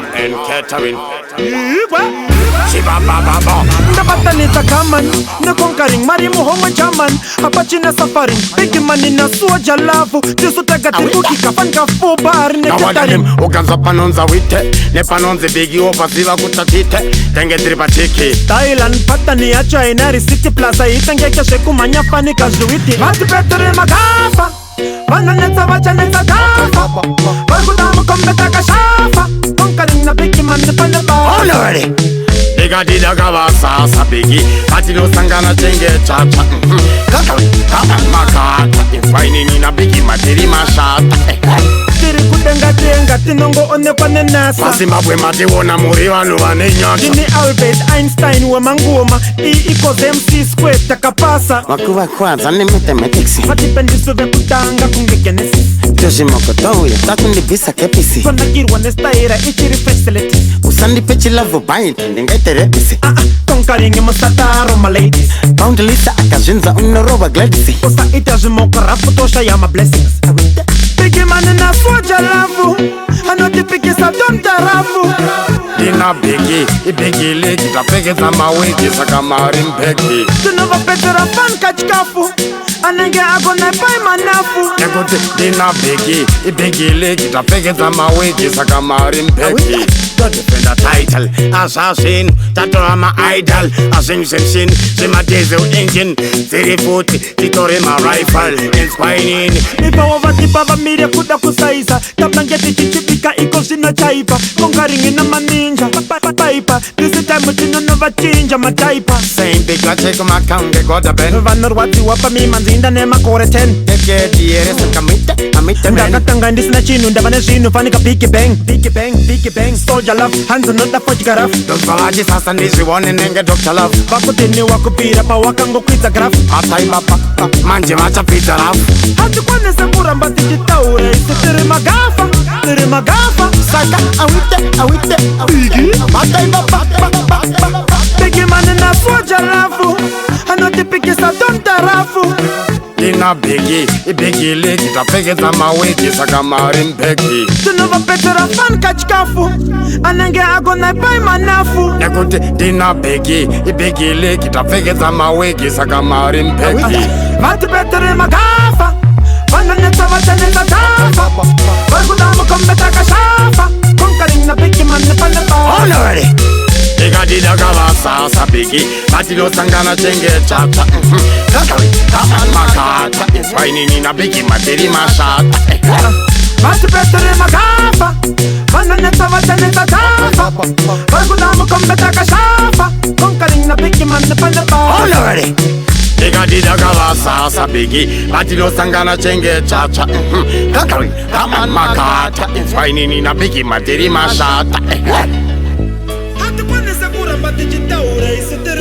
and catering. Nabatanita kaman, na conquering Mari Muhammad Jaman, Apachina Safarin, Big Money na SOULJAH love, Tisu Tagatibu Kikafan Kafu Bar Nawadalim, Uganza Panonza Wite, Nepanonze Bigi Opasiva Kutatite, Tengetriba Chiki. Thailand, Patania, China, City Plaza, Itangeka Shekumanya Panika Juiti, Mati Petre Magafa, Bananeta Vachaneta Gafa, Bagudam Kombetaka Shafa, conquering the Big Money Panaba. Already. Diga dida gawa sasa bigi Patino sangana chenge chacha Makata Infaini nina bigi matiri mashata Tiri kutenga tenga tinongo one kwane nasa Zimbabwe mati wona muri wanu wane nyasha Jini Albert Einstein wa mangoma E equals MC square takapasa Wakuwa kwanza ni mathematics Matipendiso vya kutanga kunge genesis Joshi mokoto ya takundi visa kepisi Kona kirwa nestaira ichiri facility Usandi pechi lavo bayi ndingaite repisi Conquering Musataro my ladies Bound Lisa akazhinza unoroba Gladys Osa itajimoka rafu tosha ya my blessings Bigi mani na SOULJAH love Anoti pikisa donta rafu Dina bigi, ibigi leki Tapegeza mawiki saka marim begi Tunova petera fan kachkafu Anenge agone pai manafu Negote dina bigi, ibigi leki Tapegeza mawiki saka marim begi Don't defend a title, assassin Tato ama idol, asing sin Sima diesel engine, Siri foot Titori ma rifle, inspiring Ipa wavati baba mire kuda kusaiza Tablangeti chichipika iko zina chaipa Conquering ina maninja Paipa, this time uchino nova chinja mataipa Same big check my kange goda ben Vanor wati wapa mi manzinda nema kore 10 Eke diere sen kamite men Ndakatanga ndisina chinu ndavane zinu fanika big bang SOULJAH love, hands on the fudge garaf Dosvalaji sasa niziwone nenge Dr. Love Vakutini wakupira pa wakango kwita graf Atai bapa, manje macha pita raf Hati kwane sembura mbati jitaure Isi tiri magafa Saka awite Atai bapa Bigi mani na SOULJAH love Anoti pikisa donta rafu Dina bigi, ibigi leki Tapegeza mawiki saka marim begi Tunova petera fan kachkafu Anenge agone pai manafu Negote dina bigi, ibigi leki Tapegeza mawiki saka marim begi Mati petere magafa Bananeta vachaneta gafa Bargudamu kombetaka shafa Conquering na bigi mani panaba Already Diga dida gawa sasa bigi Patino sangana chenge chacha Makata Infaini nina bigi matiri mashata Mati petere magafa Bananeta vachaneta gafa Bargudamu kombetaka shafa Conquering na bigi mani panaba Already Diga dida gawa sasa bigi Patino sangana chenge chacha Makata Infaini nina bigi matiri mashata Hati kwane sembura mbati jitaure Isi tiri